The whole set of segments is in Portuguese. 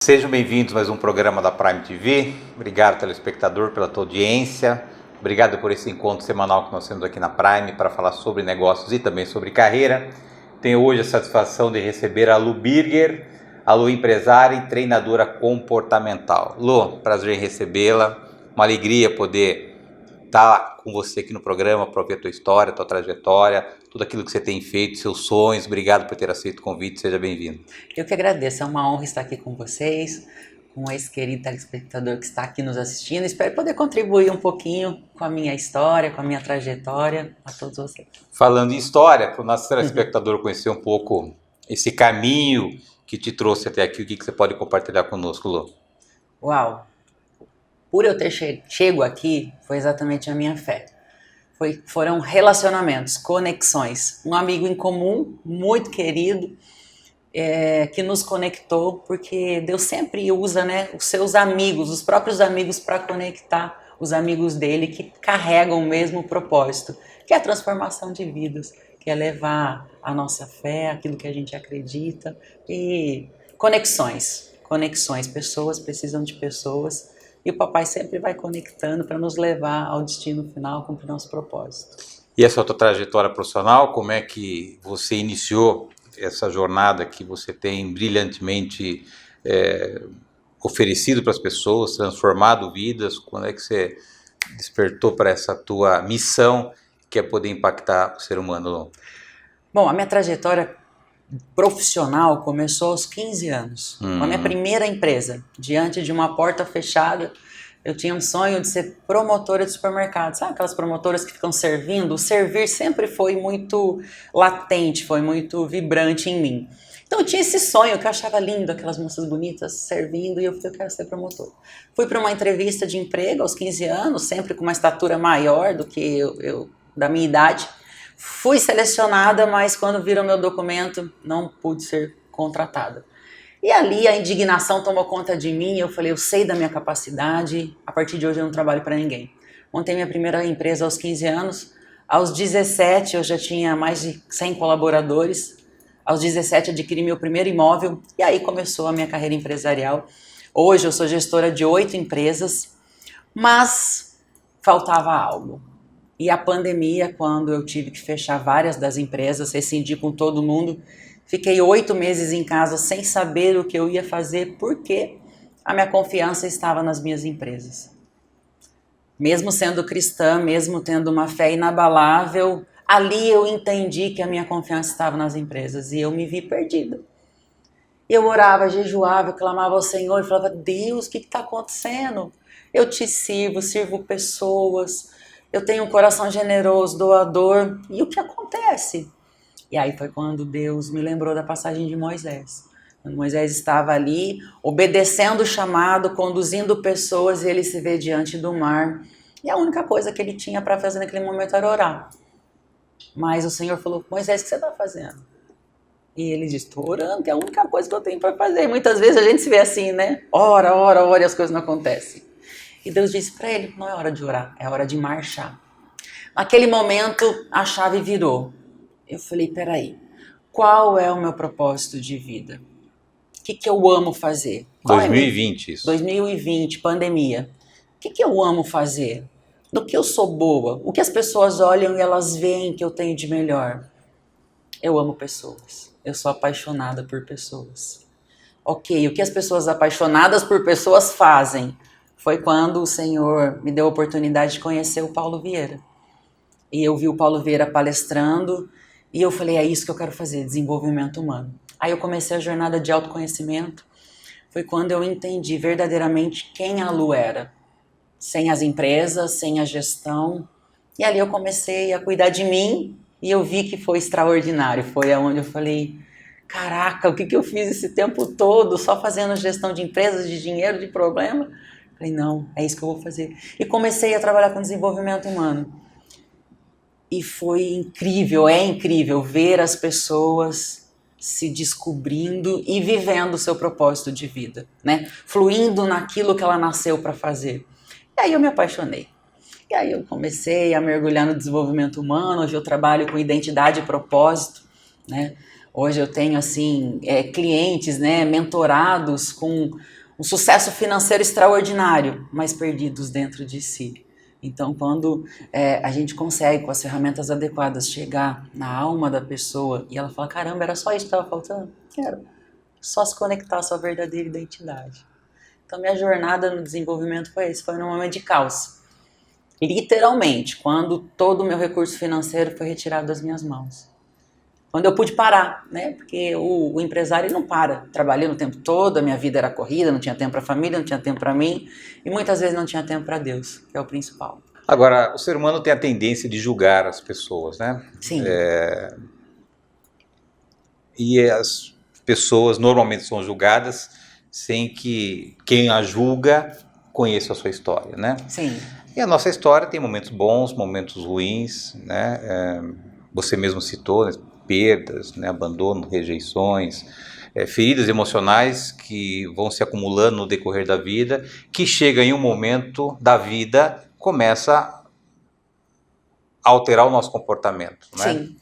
Sejam bem-vindos a mais um programa da Prime TV. Obrigado, telespectador, pela tua audiência. Obrigado por esse encontro semanal que nós temos aqui na Prime para falar sobre negócios e também sobre carreira. Tenho hoje a satisfação de receber a Lu Birger, a Lu empresária e treinadora comportamental. Lu, prazer em recebê-la. Uma alegria poder estar com você aqui no programa para ouvir a tua história, a tua trajetória, tudo aquilo que você tem feito, seus sonhos. Obrigado por ter aceito o convite, seja bem-vindo. Eu que agradeço, é uma honra estar aqui com vocês, com esse querido telespectador que está aqui nos assistindo. Espero poder contribuir um pouquinho com a minha história, com a minha trajetória, a todos vocês. Falando em história, para o nosso telespectador conhecer um pouco esse caminho que te trouxe até aqui, o que você pode compartilhar conosco, Lu? Uau! Por eu ter chego aqui, foi exatamente a minha fé. Foram relacionamentos, conexões. Um amigo em comum, muito querido, que nos conectou, porque Deus sempre usa, né, os seus amigos, os próprios amigos, para conectar os amigos dele que carregam o mesmo propósito, que é a transformação de vidas, que é levar a nossa fé, aquilo que a gente acredita, e conexões, pessoas precisam de pessoas, e o papai sempre vai conectando para nos levar ao destino final, cumprir nosso propósito. E essa tua trajetória profissional, como é que você iniciou essa jornada que você tem brilhantemente oferecido para as pessoas, transformado vidas? Quando é que você despertou para essa tua missão, que é poder impactar o ser humano, Lu? Bom, a minha trajetória profissional começou aos 15 anos, com a minha primeira empresa. Diante de uma porta fechada, eu tinha um sonho de ser promotora de supermercado. Sabe aquelas promotoras que ficam servindo? O servir sempre foi muito latente, foi muito vibrante em mim. Então eu tinha esse sonho que eu achava lindo, aquelas moças bonitas servindo, e eu falei, eu quero ser promotora. Fui para uma entrevista de emprego aos 15 anos, sempre com uma estatura maior do que eu da minha idade. Fui selecionada, mas quando viram meu documento, não pude ser contratada. E ali a indignação tomou conta de mim, eu falei, eu sei da minha capacidade, a partir de hoje eu não trabalho para ninguém. Montei minha primeira empresa aos 15 anos, aos 17 eu já tinha mais de 100 colaboradores, aos 17 adquiri meu primeiro imóvel, e aí começou a minha carreira empresarial. Hoje eu sou gestora de 8 empresas, mas faltava algo. E a pandemia, quando eu tive que fechar várias das empresas, rescindi com todo mundo, fiquei 8 meses em casa sem saber o que eu ia fazer, porque a minha confiança estava nas minhas empresas. Mesmo sendo cristã, mesmo tendo uma fé inabalável, ali eu entendi que a minha confiança estava nas empresas e eu me vi perdida. Eu orava, jejuava, clamava ao Senhor e falava, Deus, o que está acontecendo? Eu te sirvo pessoas, eu tenho um coração generoso, doador, e o que acontece? E aí foi quando Deus me lembrou da passagem de Moisés. Quando Moisés estava ali, obedecendo o chamado, conduzindo pessoas, e ele se vê diante do mar. E a única coisa que ele tinha para fazer naquele momento era orar. Mas o Senhor falou, Moisés, o que você está fazendo? E ele disse, estou orando, que é a única coisa que eu tenho para fazer. E muitas vezes a gente se vê assim, né? Ora, e as coisas não acontecem. E Deus disse para ele, não é hora de orar, é hora de marchar. Naquele momento, a chave virou. Eu falei, peraí, qual é o meu propósito de vida? O que eu amo fazer? 2020 isso. 2020, pandemia. O que eu amo fazer? Do que eu sou boa? O que as pessoas olham e elas veem que eu tenho de melhor? Eu amo pessoas. Eu sou apaixonada por pessoas. Ok, o que as pessoas apaixonadas por pessoas fazem? Foi quando o Senhor me deu a oportunidade de conhecer o Paulo Vieira. E eu vi o Paulo Vieira palestrando e eu falei, é isso que eu quero fazer, desenvolvimento humano. Aí eu comecei a jornada de autoconhecimento. Foi quando eu entendi verdadeiramente quem a Lu era. Sem as empresas, sem a gestão. E ali eu comecei a cuidar de mim e eu vi que foi extraordinário. Foi onde eu falei, caraca, o que eu fiz esse tempo todo só fazendo gestão de empresas, de dinheiro, de problema? Falei, não, é isso que eu vou fazer. E comecei a trabalhar com desenvolvimento humano. E foi incrível, é incrível ver as pessoas se descobrindo e vivendo o seu propósito de vida, né? Fluindo naquilo que ela nasceu para fazer. E aí eu me apaixonei. E aí eu comecei a mergulhar no desenvolvimento humano. Hoje eu trabalho com identidade e propósito, né? Hoje eu tenho assim clientes, né, mentorados com um sucesso financeiro extraordinário, mas perdidos dentro de si. Então, quando a gente consegue, com as ferramentas adequadas, chegar na alma da pessoa e ela fala, caramba, era só isso que estava faltando? Era. Só se conectar à sua verdadeira identidade. Então, minha jornada no desenvolvimento foi isso, foi num momento de caos. Literalmente, quando todo o meu recurso financeiro foi retirado das minhas mãos. Quando eu pude parar, né? Porque o empresário ele não para. Trabalhando o tempo todo, a minha vida era corrida, não tinha tempo para a família, não tinha tempo para mim e muitas vezes não tinha tempo para Deus, que é o principal. Agora, o ser humano tem a tendência de julgar as pessoas, né? Sim. E as pessoas normalmente são julgadas sem que quem a julga conheça a sua história, né? Sim. E a nossa história tem momentos bons, momentos ruins, né? Você mesmo citou, né? Perdas, né? Abandono, rejeições, feridas emocionais que vão se acumulando no decorrer da vida, que chega em um momento da vida, começa a alterar o nosso comportamento, né? Sim.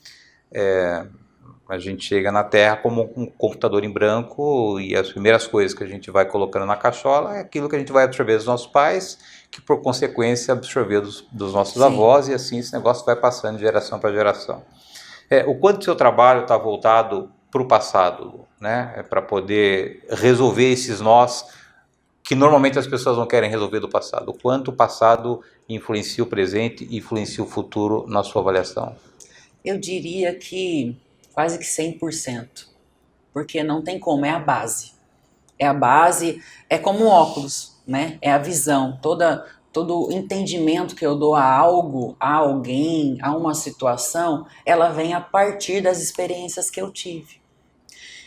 A gente chega na Terra como um computador em branco e as primeiras coisas que a gente vai colocando na cachola é aquilo que a gente vai absorver dos nossos pais, que por consequência absorveu dos nossos avós, e assim esse negócio vai passando de geração para geração. O quanto o seu trabalho está voltado para o passado, né? Para poder resolver esses nós que normalmente as pessoas não querem resolver do passado. O quanto o passado influencia o presente e influencia o futuro na sua avaliação? Eu diria que quase que 100%, porque não tem como, é a base. É a base, é como um óculos, né? É a visão, todo entendimento que eu dou a algo, a alguém, a uma situação, ela vem a partir das experiências que eu tive.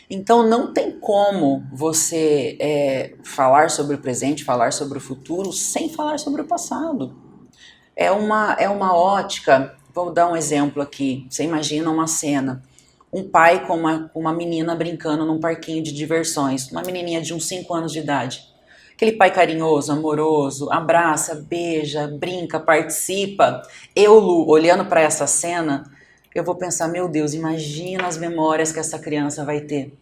Então não tem como você falar sobre o presente, falar sobre o futuro, sem falar sobre o passado. É uma ótica, vou dar um exemplo aqui, você imagina uma cena, um pai com uma menina brincando num parquinho de diversões, uma menininha de uns 5 anos de idade. Aquele pai carinhoso, amoroso, abraça, beija, brinca, participa. Eu, Lu, olhando para essa cena, eu vou pensar, meu Deus, imagina as memórias que essa criança vai ter.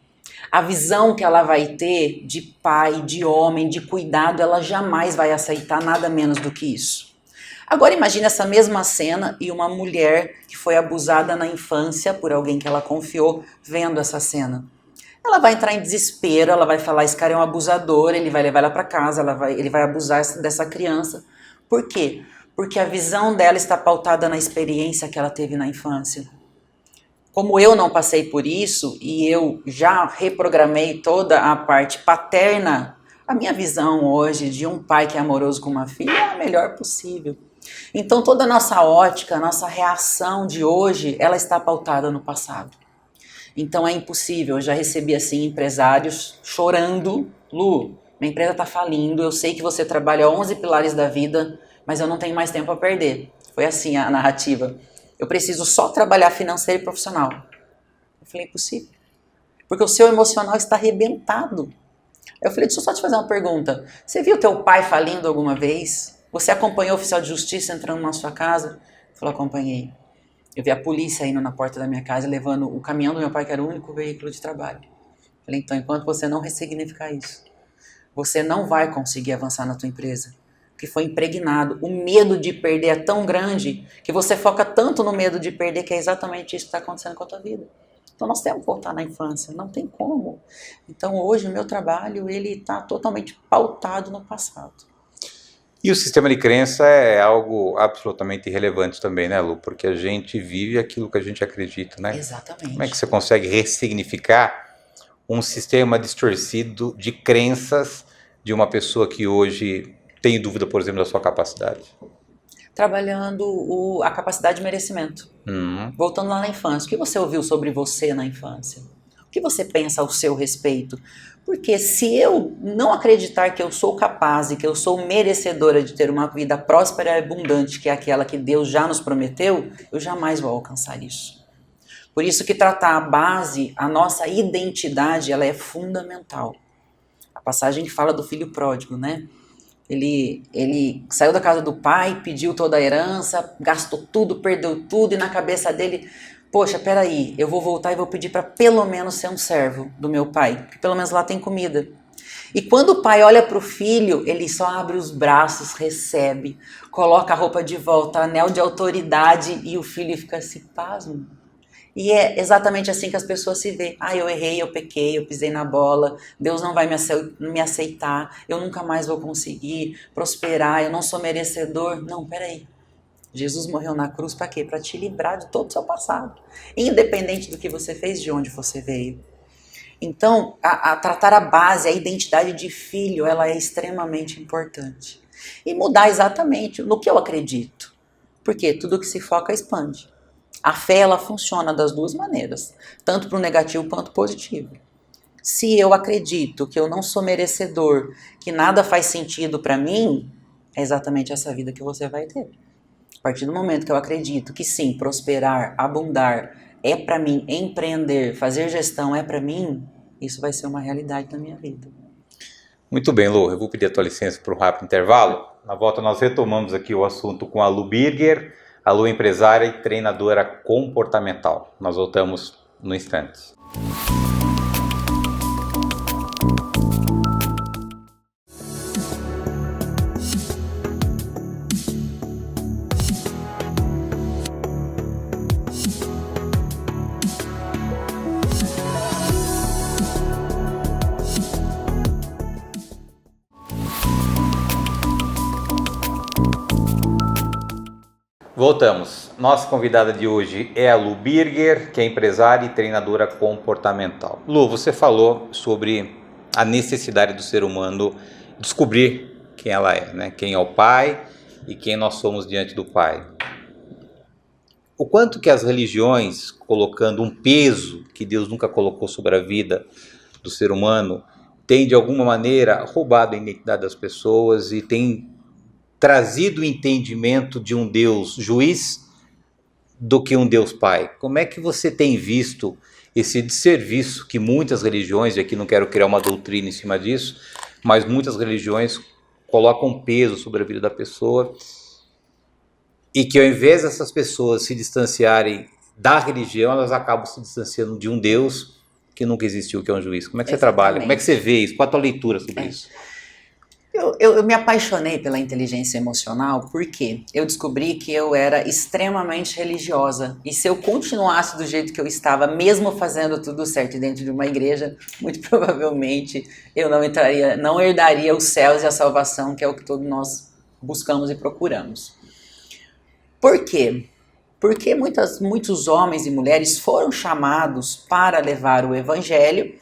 A visão que ela vai ter de pai, de homem, de cuidado, ela jamais vai aceitar nada menos do que isso. Agora imagine essa mesma cena e uma mulher que foi abusada na infância por alguém que ela confiou vendo essa cena. Ela vai entrar em desespero, ela vai falar, esse cara é um abusador, ele vai levar ela para casa, ele vai abusar dessa criança. Por quê? Porque a visão dela está pautada na experiência que ela teve na infância. Como eu não passei por isso e eu já reprogramei toda a parte paterna, a minha visão hoje de um pai que é amoroso com uma filha é a melhor possível. Então toda a nossa ótica, a nossa reação de hoje, ela está pautada no passado. Então é impossível, eu já recebi assim empresários chorando, Lu, minha empresa está falindo, eu sei que você trabalha 11 pilares da vida, mas eu não tenho mais tempo a perder. Foi assim a narrativa. Eu preciso só trabalhar financeiro e profissional. Eu falei, impossível. Porque o seu emocional está arrebentado. Eu falei, deixa eu só te fazer uma pergunta. Você viu teu pai falindo alguma vez? Você acompanhou o oficial de justiça entrando na sua casa? Ele falou, acompanhei. Eu vi a polícia indo na porta da minha casa, levando o caminhão do meu pai, que era o único veículo de trabalho. Eu falei, então, enquanto você não ressignificar isso, você não vai conseguir avançar na tua empresa. Que foi impregnado. O medo de perder é tão grande que você foca tanto no medo de perder que é exatamente isso que está acontecendo com a tua vida. Então nós temos que voltar na infância, não tem como. Então hoje o meu trabalho ele está totalmente pautado no passado. E o sistema de crença é algo absolutamente irrelevante também, né, Lu? Porque a gente vive aquilo que a gente acredita, né? Exatamente. Como é que você consegue ressignificar um sistema distorcido de crenças de uma pessoa que hoje tem dúvida, por exemplo, da sua capacidade? Trabalhando a capacidade de merecimento. Voltando lá na infância, o que você ouviu sobre você na infância? O que você pensa ao seu respeito? Porque se eu não acreditar que eu sou capaz e que eu sou merecedora de ter uma vida próspera e abundante, que é aquela que Deus já nos prometeu, eu jamais vou alcançar isso. Por isso que tratar a base, a nossa identidade, ela é fundamental. A passagem que fala do filho pródigo, né? Ele saiu da casa do pai, pediu toda a herança, gastou tudo, perdeu tudo, e na cabeça dele, poxa, peraí, eu vou voltar e vou pedir para pelo menos ser um servo do meu pai, que pelo menos lá tem comida. E quando o pai olha para o filho, ele só abre os braços, recebe, coloca a roupa de volta, anel de autoridade, e o filho fica assim, pasmo. E é exatamente assim que as pessoas se veem. Ah, eu errei, eu pequei, eu pisei na bola, Deus não vai me aceitar, eu nunca mais vou conseguir prosperar, eu não sou merecedor. Não, peraí. Jesus morreu na cruz para quê? Para te livrar de todo o seu passado. Independente do que você fez, de onde você veio. Então, a tratar a base, a identidade de filho, ela é extremamente importante. E mudar exatamente no que eu acredito. Porque tudo que se foca expande. A fé, ela funciona das duas maneiras, tanto para o negativo quanto para o positivo. Se eu acredito que eu não sou merecedor, que nada faz sentido para mim, é exatamente essa vida que você vai ter. A partir do momento que eu acredito que sim, prosperar, abundar é para mim, empreender, fazer gestão é para mim, isso vai ser uma realidade na minha vida. Muito bem, Lu, eu vou pedir a tua licença para um rápido intervalo. Na volta nós retomamos aqui o assunto com a Lu Birger, a Lu empresária e treinadora comportamental. Nós voltamos no instante. Voltamos. Nossa convidada de hoje é a Lu Birger, que é empresária e treinadora comportamental. Lu, você falou sobre a necessidade do ser humano descobrir quem ela é, né? Quem é o Pai e quem nós somos diante do Pai. O quanto que as religiões, colocando um peso que Deus nunca colocou sobre a vida do ser humano, tem de alguma maneira roubado a identidade das pessoas e tem trazido o entendimento de um Deus juiz do que um Deus Pai. Como é que você tem visto esse desserviço que muitas religiões, e aqui não quero criar uma doutrina em cima disso, mas muitas religiões colocam peso sobre a vida da pessoa e que ao invés dessas pessoas se distanciarem da religião, elas acabam se distanciando de um Deus que nunca existiu, que é um juiz. Como é que você trabalha? Como é que você vê isso? Qual a tua leitura sobre isso? Eu me apaixonei pela inteligência emocional porque eu descobri que eu era extremamente religiosa. E se eu continuasse do jeito que eu estava, mesmo fazendo tudo certo dentro de uma igreja, muito provavelmente eu não herdaria os céus e a salvação, que é o que todos nós buscamos e procuramos. Por quê? Porque muitos homens e mulheres foram chamados para levar o evangelho,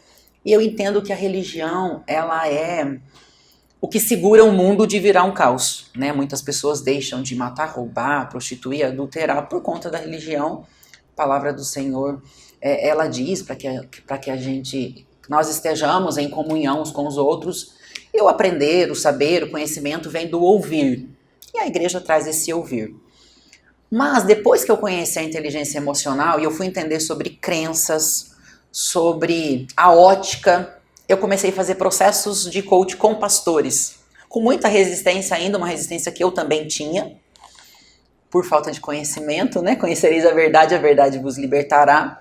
e eu entendo que a religião, ela é o que segura o mundo de virar um caos, né? Muitas pessoas deixam de matar, roubar, prostituir, adulterar por conta da religião. A palavra do Senhor, ela diz para que nós estejamos em comunhão uns com os outros. E o aprender, o saber, o conhecimento vem do ouvir. E a igreja traz esse ouvir. Mas depois que eu conheci a inteligência emocional e eu fui entender sobre crenças, sobre a ótica, eu comecei a fazer processos de coach com pastores, com muita resistência ainda, uma resistência que eu também tinha, por falta de conhecimento, né? Conhecereis a verdade vos libertará.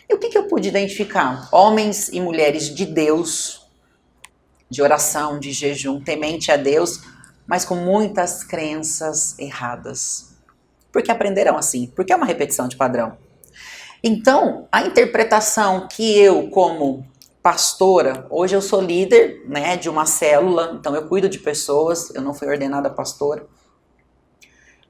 E o que eu pude identificar? Homens e mulheres de Deus, de oração, de jejum, temente a Deus, mas com muitas crenças erradas. Porque aprenderam assim, porque é uma repetição de padrão. Então, a interpretação que eu, como pastora, hoje eu sou líder, né, de uma célula, então eu cuido de pessoas, eu não fui ordenada pastora.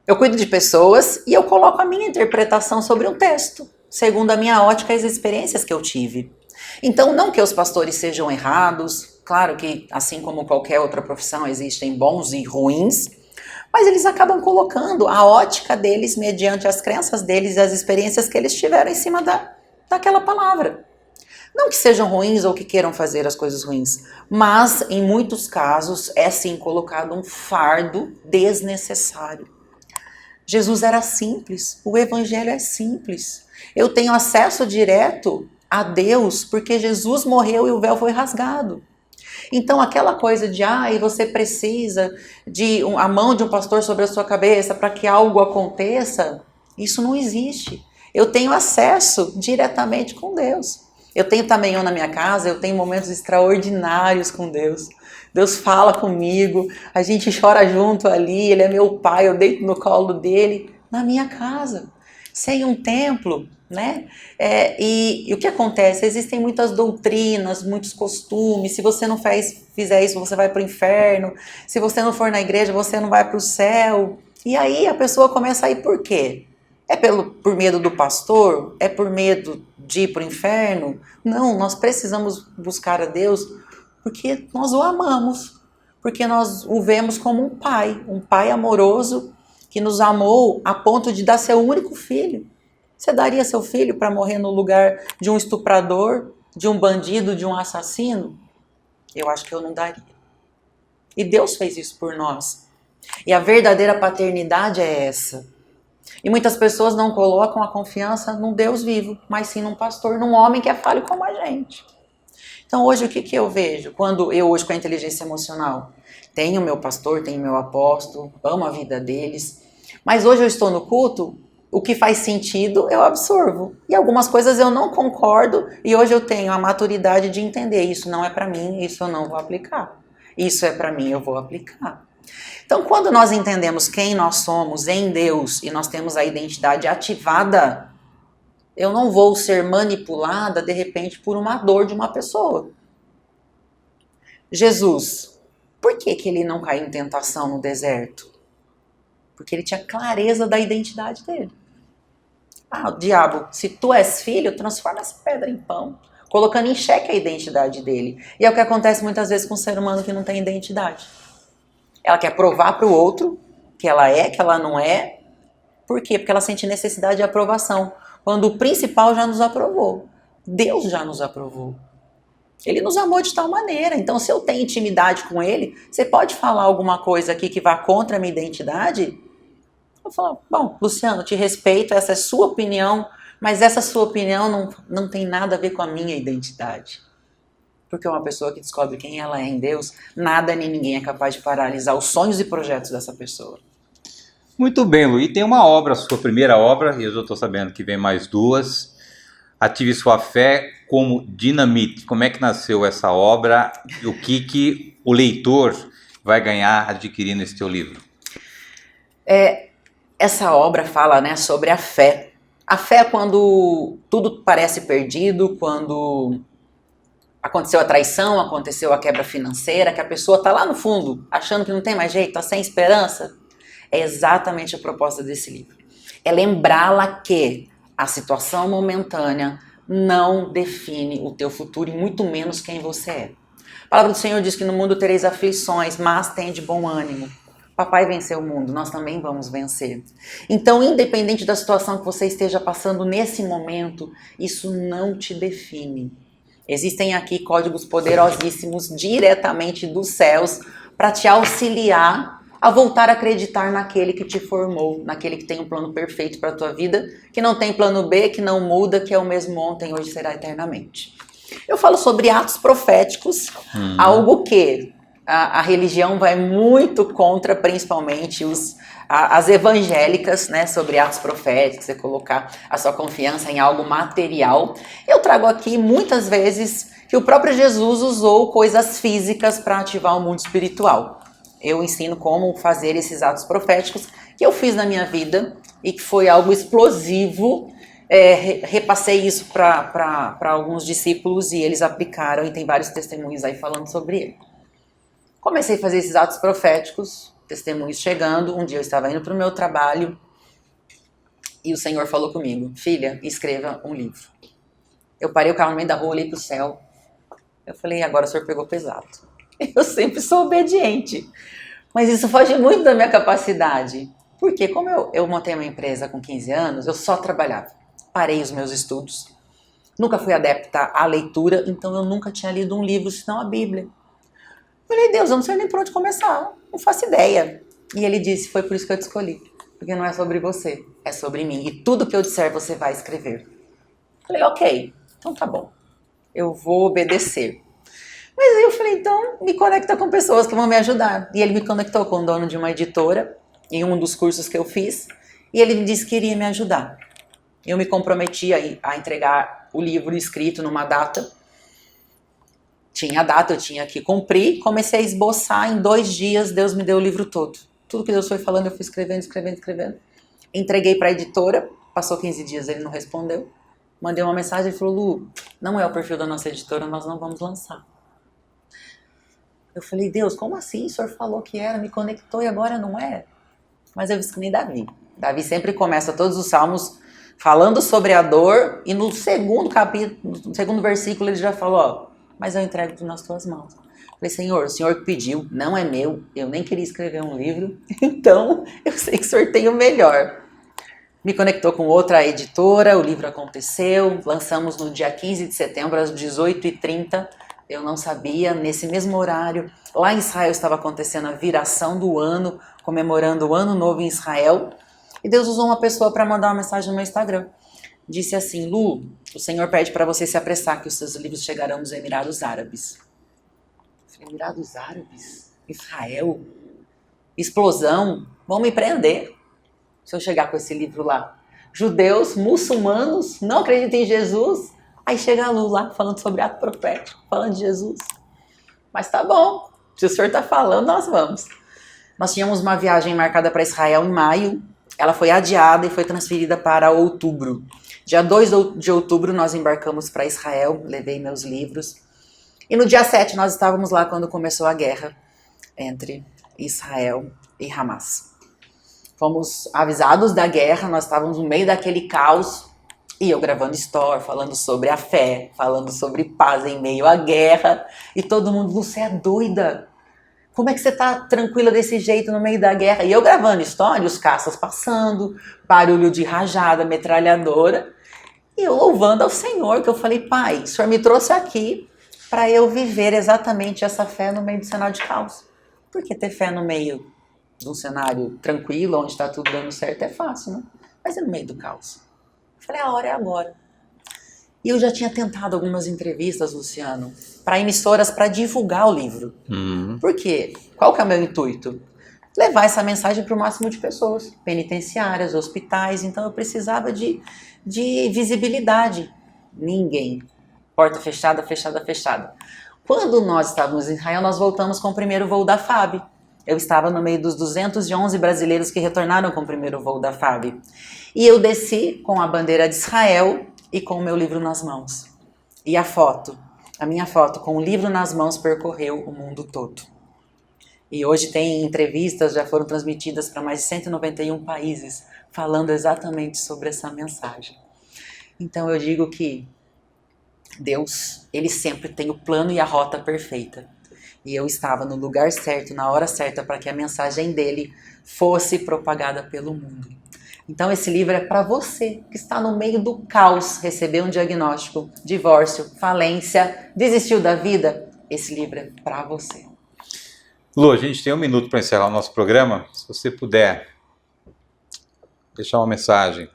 Eu cuido de pessoas e eu coloco a minha interpretação sobre um texto, segundo a minha ótica e as experiências que eu tive. Então, não que os pastores sejam errados, claro que assim como qualquer outra profissão existem bons e ruins, mas eles acabam colocando a ótica deles mediante as crenças deles e as experiências que eles tiveram em cima daquela palavra. Não que sejam ruins ou que queiram fazer as coisas ruins, mas em muitos casos é sim colocado um fardo desnecessário. Jesus era simples, o evangelho é simples. Eu tenho acesso direto a Deus porque Jesus morreu e o véu foi rasgado. Então aquela coisa de, você precisa de a mão de um pastor sobre a sua cabeça para que algo aconteça, isso não existe. Eu tenho acesso diretamente com Deus. Eu tenho também na minha casa, eu tenho momentos extraordinários com Deus. Deus fala comigo, a gente chora junto ali, ele é meu pai, eu deito no colo dele, na minha casa, sem um templo, né? E o que acontece? Existem muitas doutrinas, muitos costumes, se você não fizer isso, você vai para o inferno, se você não for na igreja, você não vai para o céu, e aí a pessoa começa a ir por quê? É por medo do pastor? É por medo de ir para o inferno? Não, nós precisamos buscar a Deus porque nós o amamos, porque nós o vemos como um pai amoroso que nos amou a ponto de dar seu único filho. Você daria seu filho para morrer no lugar de um estuprador, de um bandido, de um assassino? Eu acho que eu não daria. E Deus fez isso por nós. E a verdadeira paternidade é essa. E muitas pessoas não colocam a confiança num Deus vivo, mas sim num pastor, num homem que é falho como a gente. Então hoje o que eu vejo? Quando eu hoje com a inteligência emocional tenho meu pastor, tenho meu apóstolo, amo a vida deles, mas hoje eu estou no culto, o que faz sentido eu absorvo. E algumas coisas eu não concordo e hoje eu tenho a maturidade de entender, isso não é para mim, isso eu não vou aplicar. Isso é para mim, eu vou aplicar. Então, quando nós entendemos quem nós somos em Deus e nós temos a identidade ativada, eu não vou ser manipulada, de repente, por uma dor de uma pessoa. Jesus, por que ele não caiu em tentação no deserto? Porque ele tinha clareza da identidade dele. Ah, diabo, se tu és filho, transforma essa pedra em pão, colocando em xeque a identidade dele. E é o que acontece muitas vezes com um ser humano que não tem identidade. Ela quer provar para o outro que ela não é. Por quê? Porque ela sente necessidade de aprovação. Quando o principal já nos aprovou. Deus já nos aprovou. Ele nos amou de tal maneira. Então, se eu tenho intimidade com ele, você pode falar alguma coisa aqui que vá contra a minha identidade? Eu falo, bom, Luciano, te respeito, essa é sua opinião, mas essa sua opinião não tem nada a ver com a minha identidade. Porque uma pessoa que descobre quem ela é em Deus, nada nem ninguém é capaz de paralisar os sonhos e projetos dessa pessoa. Muito bem, Lu. E tem uma obra, sua primeira obra, e eu já estou sabendo que vem mais duas. Ative Sua Fé como Dinamite. Como é que nasceu essa obra e o que o leitor vai ganhar adquirindo esse teu livro? Essa obra fala, né, sobre a fé. A fé é quando tudo parece perdido, quando aconteceu a traição, aconteceu a quebra financeira, que a pessoa está lá no fundo, achando que não tem mais jeito, está sem esperança. É exatamente a proposta desse livro. É lembrá-la que a situação momentânea não define o teu futuro e muito menos quem você é. A palavra do Senhor diz que no mundo tereis aflições, mas tende bom ânimo. Papai venceu o mundo, nós também vamos vencer. Então, independente da situação que você esteja passando nesse momento, isso não te define. Existem aqui códigos poderosíssimos diretamente dos céus para te auxiliar a voltar a acreditar naquele que te formou, naquele que tem um plano perfeito para a tua vida, que não tem plano B, que não muda, que é o mesmo ontem, hoje será eternamente. Eu falo sobre atos proféticos, algo que a religião vai muito contra, principalmente as evangélicas, né, sobre atos proféticos, você colocar a sua confiança em algo material. Eu trago aqui muitas vezes que o próprio Jesus usou coisas físicas para ativar o mundo espiritual. Eu ensino como fazer esses atos proféticos que eu fiz na minha vida e que foi algo explosivo. Repassei isso para alguns discípulos e eles aplicaram e tem vários testemunhos aí falando sobre ele. Comecei a fazer esses atos proféticos, testemunhos chegando. Um dia eu estava indo para o meu trabalho e o Senhor falou comigo: filha, escreva um livro. Eu parei o carro no meio da rua, olhei para o céu. Eu falei, agora o Senhor pegou pesado. Eu sempre sou obediente, mas isso foge muito da minha capacidade. Porque como eu montei uma empresa com 15 anos, eu só trabalhava. Parei os meus estudos. Nunca fui adepta à leitura, então eu nunca tinha lido um livro, senão a Bíblia. Falei, Deus, eu não sei nem por onde começar, não faço ideia. E ele disse, foi por isso que eu te escolhi, porque não é sobre você, é sobre mim. E tudo que eu disser você vai escrever. Falei, ok, então tá bom, eu vou obedecer. Mas aí eu falei, então me conecta com pessoas que vão me ajudar. E ele me conectou com o dono de uma editora, em um dos cursos que eu fiz, e ele me disse que iria me ajudar. Eu me comprometi a entregar o livro escrito numa data. tinha a data, eu tinha que cumprir. Comecei a esboçar, em 2 dias Deus me deu o livro todo. Tudo que Deus foi falando, eu fui escrevendo. Entreguei para a editora, passou 15 dias, ele não respondeu. Mandei uma mensagem, ele falou, Lu, não é o perfil da nossa editora, nós não vamos lançar. Eu falei, Deus, como assim? O senhor falou que era, me conectou e agora não é? Mas eu disse que nem Davi. Davi sempre começa todos os salmos falando sobre a dor, e no segundo capítulo, no segundo versículo, ele já falou, ó, mas eu entrego tudo nas tuas mãos. Falei, Senhor, o Senhor que pediu, não é meu, eu nem queria escrever um livro, então eu sei que o Senhor tem o melhor. Me conectou com outra editora, o livro aconteceu, lançamos no dia 15 de setembro, às 18h30, eu não sabia, nesse mesmo horário, lá em Israel estava acontecendo a viração do ano, comemorando o Ano Novo em Israel, e Deus usou uma pessoa para mandar uma mensagem no meu Instagram. Disse assim, Lu, o Senhor pede para você se apressar, que os seus livros chegarão nos Emirados Árabes. Eu falei, Emirados Árabes? Israel? Explosão? Vão me prender se eu chegar com esse livro lá. Judeus, muçulmanos, não acreditam em Jesus. Aí chega a Lu lá, falando sobre ato profético, falando de Jesus. Mas tá bom, se o senhor tá falando, nós vamos. Nós tínhamos uma viagem marcada para Israel em maio. Ela foi adiada e foi transferida para outubro. Dia 2 de outubro nós embarcamos para Israel, levei meus livros. E no dia 7 nós estávamos lá quando começou a guerra entre Israel e Hamas. Fomos avisados da guerra, nós estávamos no meio daquele caos. E eu gravando story, falando sobre a fé, falando sobre paz em meio à guerra. E todo mundo, você é doida? Como é que você tá tranquila desse jeito no meio da guerra? E eu gravando história, os caças passando, barulho de rajada, metralhadora. E eu louvando ao Senhor, que eu falei, Pai, o Senhor me trouxe aqui para eu viver exatamente essa fé no meio do cenário de caos. Porque ter fé no meio de um cenário tranquilo, onde está tudo dando certo, é fácil, né? Mas é no meio do caos. Eu falei, a hora é agora. E eu já tinha tentado algumas entrevistas, Luciano, para emissoras para divulgar o livro. Por quê? Qual que é o meu intuito? Levar essa mensagem para o máximo de pessoas, penitenciárias, hospitais. Então eu precisava de visibilidade. Ninguém. Porta fechada, fechada, fechada. Quando nós estávamos em Israel, nós voltamos com o primeiro voo da FAB. Eu estava no meio dos 211 brasileiros que retornaram com o primeiro voo da FAB. E eu desci com a bandeira de Israel e com o meu livro nas mãos. E a minha foto com o livro nas mãos percorreu o mundo todo. E hoje tem entrevistas, já foram transmitidas para mais de 191 países, falando exatamente sobre essa mensagem. Então eu digo que Deus, Ele sempre tem o plano e a rota perfeita. E eu estava no lugar certo, na hora certa, para que a mensagem dele fosse propagada pelo mundo. Então esse livro é para você que está no meio do caos, recebeu um diagnóstico, divórcio, falência, desistiu da vida. Esse livro é para você. Lu, a gente tem 1 minuto para encerrar o nosso programa. Se você puder deixar uma mensagem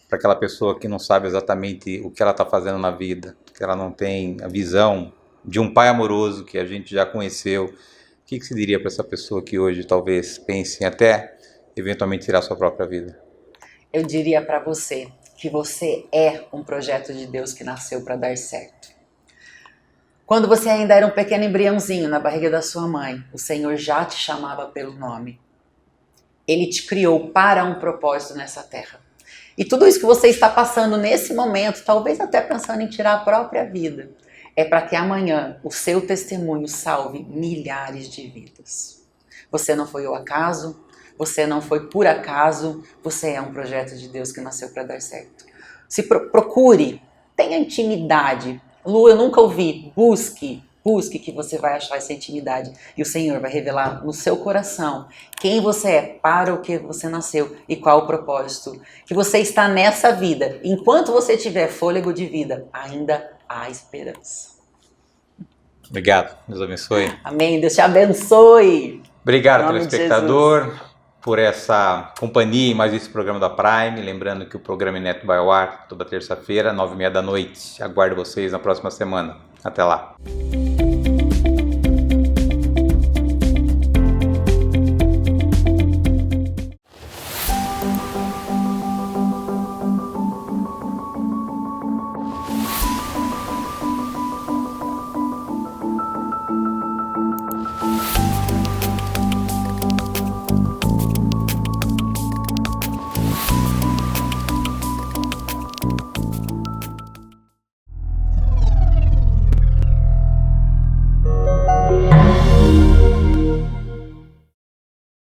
para aquela pessoa que não sabe exatamente o que ela está fazendo na vida, que ela não tem a visão de um pai amoroso que a gente já conheceu, o que você diria para essa pessoa que hoje talvez pense em até eventualmente tirar sua própria vida? Eu diria para você que você é um projeto de Deus que nasceu para dar certo. Quando você ainda era um pequeno embriãozinho na barriga da sua mãe, o Senhor já te chamava pelo nome. Ele te criou para um propósito nessa terra. E tudo isso que você está passando nesse momento, talvez até pensando em tirar a própria vida, é para que amanhã o seu testemunho salve milhares de vidas. Você não foi o acaso, você não foi por acaso, você é um projeto de Deus que nasceu para dar certo. Se procure, tenha intimidade. Lu, eu nunca ouvi, busque que você vai achar essa intimidade. E o Senhor vai revelar no seu coração quem você é, para o que você nasceu e qual o propósito. Que você está nessa vida. Enquanto você tiver fôlego de vida, ainda há esperança. Obrigado, Deus abençoe. Amém, Deus te abençoe. Obrigado, telespectador, por essa companhia em mais esse programa da Prime. Lembrando que o programa Neto vai ao ar toda terça-feira, 21h30 da noite. Aguardo vocês na próxima semana. Até lá.